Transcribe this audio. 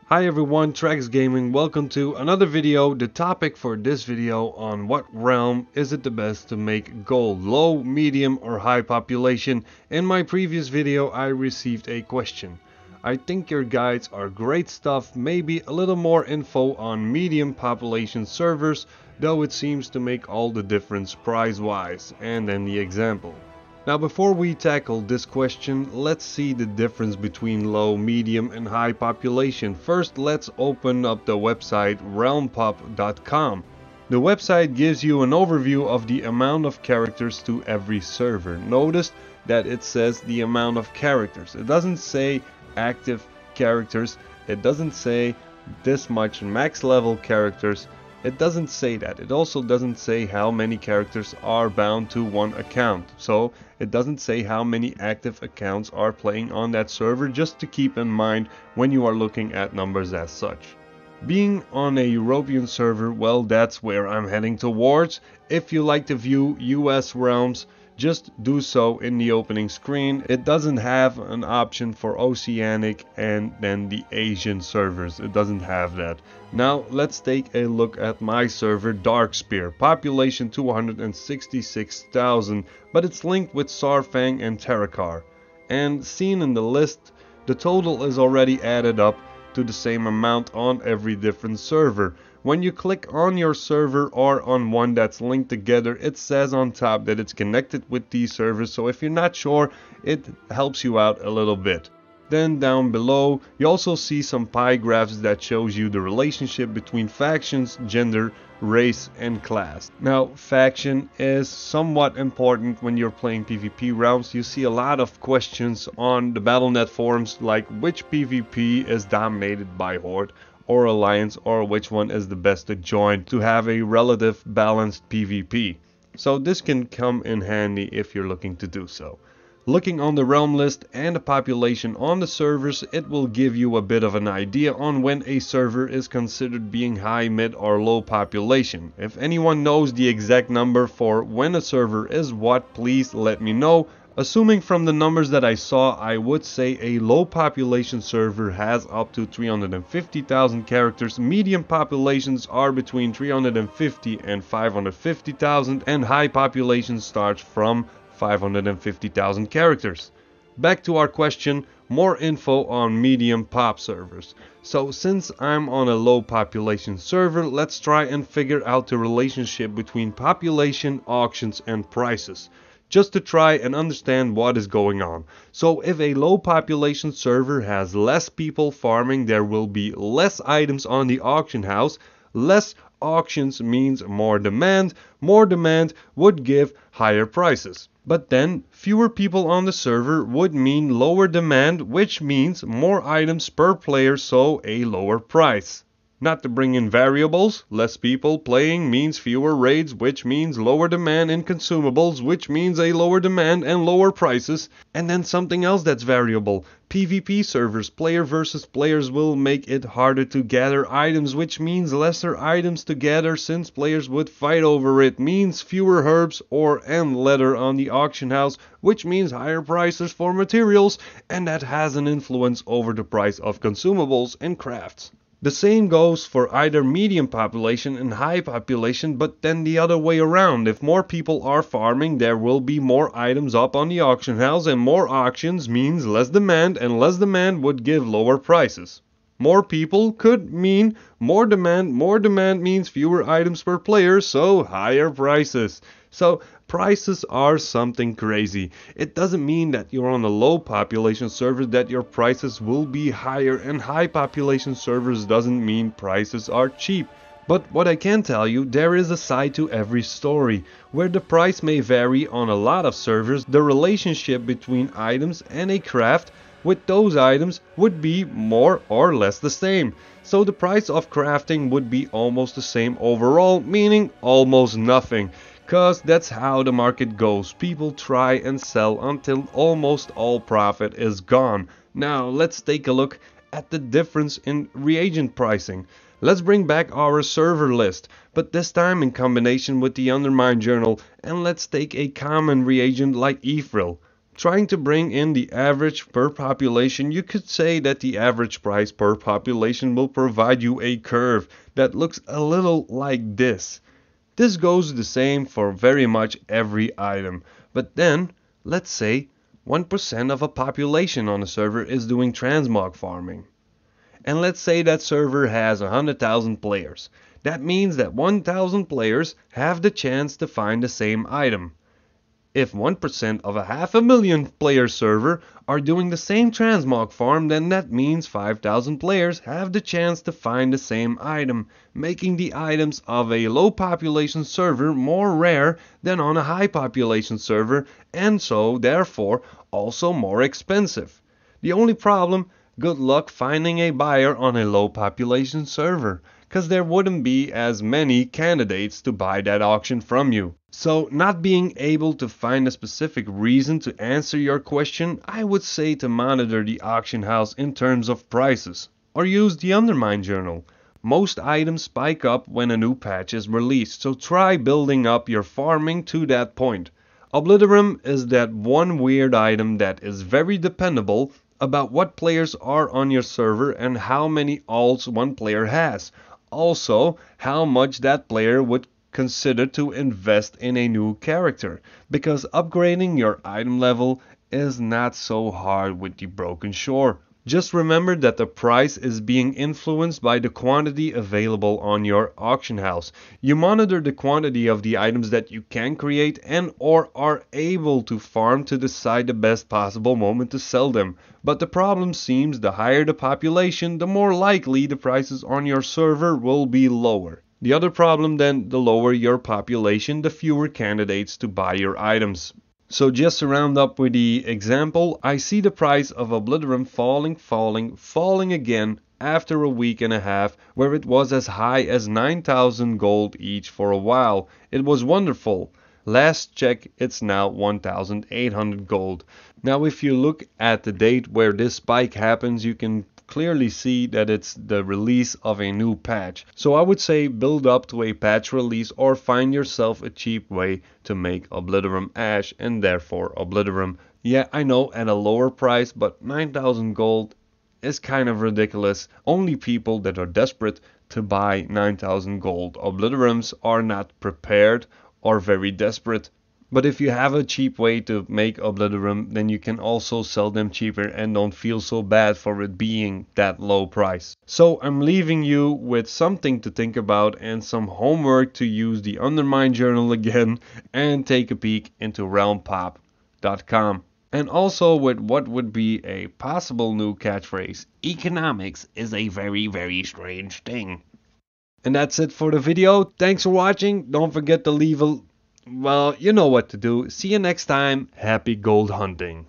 Hi everyone, Trax Gaming, welcome to another video. The topic for this video on what realm is it the best to make gold, low, medium or high population. In my previous video I received a question. I think your guides are great stuff, maybe a little more info on medium population servers, though it seems to make all the difference price wise, and then the example. Now before we tackle this question, let's see the difference between low, medium and high population. First, let's open up the website realmpop.com. The website gives you an overview of the amount of characters to every server. Notice that it says the amount of characters. It doesn't say active characters. It doesn't say this much max level characters. It doesn't say that. It also doesn't say how many characters are bound to one account. So it doesn't say how many active accounts are playing on that server, just to keep in mind when you are looking at numbers as such. Being on a European server, well, that's where I'm heading towards. If you like to view US realms, just do so in the opening screen. It doesn't have an option for Oceanic and then the Asian servers. It doesn't have that. Now let's take a look at my server, Darkspear. Population 266,000, but it's linked with Sarfang and Terrakar. And seen in the list, the total is already added up to the same amount on every different server. When you click on your server or on one that's linked together, it says on top that it's connected with these servers, so if you're not sure, it helps you out a little bit. Then down below you also see some pie graphs that shows you the relationship between factions, gender, race and class. Now faction is somewhat important when you're playing PvP rounds. You see a lot of questions on the Battle.net forums like which PvP is dominated by Horde or Alliance, or which one is the best to join to have a relative balanced PvP. So this can come in handy if you're looking to do so. Looking on the realm list and the population on the servers, it will give you a bit of an idea on when a server is considered being high, mid or low population. If anyone knows the exact number for when a server is what, please let me know. Assuming from the numbers that I saw, I would say a low population server has up to 350,000 characters, medium populations are between 350 and 550,000, and high population starts from 550,000 characters. Back to our question, more info on medium pop servers. So since I'm on a low population server, let's try and figure out the relationship between population, auctions and prices, just to try and understand what is going on. So if a low population server has less people farming, there will be less items on the auction house. Less auctions means more demand. More demand would give higher prices. But then fewer people on the server would mean lower demand, which means more items per player, so a lower price. Not to bring in variables, less people playing means fewer raids, which means lower demand in consumables, which means a lower demand and lower prices. And then something else that's variable. PvP servers, player versus players, will make it harder to gather items, which means lesser items to gather since players would fight over it, means fewer herbs or and leather on the auction house, which means higher prices for materials, and that has an influence over the price of consumables and crafts. The same goes for either medium population and high population, but then the other way around. If more people are farming, there will be more items up on the auction house, and more auctions means less demand, and less demand would give lower prices. More people could mean more demand means fewer items per player, so higher prices. So prices are something crazy. It doesn't mean that you're on a low population server that your prices will be higher, and high population servers doesn't mean prices are cheap. But what I can tell you, there is a side to every story. Where the price may vary on a lot of servers, the relationship between items and a craft with those items would be more or less the same. So the price of crafting would be almost the same overall, meaning almost nothing. Cause that's how the market goes. People try and sell until almost all profit is gone. Now let's take a look at the difference in reagent pricing. Let's bring back our server list, but this time in combination with the Undermine journal, and let's take a common reagent like Ephraim. Trying to bring in the average per population, you could say that the average price per population will provide you a curve that looks a little like this. This goes the same for very much every item. But then, let's say 1% of a population on a server is doing transmog farming. And let's say that server has 100,000 players. That means that 1,000 players have the chance to find the same item. If 1% of a 500,000 player server are doing the same transmog farm, then that means 5,000 players have the chance to find the same item, making the items of a low population server more rare than on a high population server, and so therefore also more expensive. The only problem, good luck finding a buyer on a low population server, cause there wouldn't be as many candidates to buy that auction from you. So not being able to find a specific reason to answer your question, I would say to monitor the auction house in terms of prices, or use the Undermine journal. Most items spike up when a new patch is released, so try building up your farming to that point. Obliterum is that one weird item that is very dependable about what players are on your server and how many alts one player has. Also, how much that player would consider to invest in a new character, because upgrading your item level is not so hard with the Broken Shore. Just remember that the price is being influenced by the quantity available on your auction house. You monitor the quantity of the items that you can create and or are able to farm to decide the best possible moment to sell them. But the problem seems the higher the population, the more likely the prices on your server will be lower. The other problem then, the lower your population, the fewer candidates to buy your items. So just to round up with the example, I see the price of Obliterum falling again after a week and a half, where it was as high as 9,000 gold each for a while. It was wonderful. Last check, it's now 1,800 gold. Now if you look at the date where this spike happens, you can clearly see that it's the release of a new patch. So I would say build up to a patch release or find yourself a cheap way to make Obliterum Ash and therefore Obliterum. Yeah, I know at a lower price, but 9,000 gold is kind of ridiculous. Only people that are desperate to buy 9,000 gold Obliterums are not prepared or very desperate. But if you have a cheap way to make Obliterum, then you can also sell them cheaper and don't feel so bad for it being that low price. So I'm leaving you with something to think about and some homework to use the Undermine journal again and take a peek into realmpop.com. And also with what would be a possible new catchphrase: economics is a very, very strange thing. And that's it for the video. Thanks for watching. Don't forget to leave a... Well, you know what to do. See you next time. Happy gold hunting.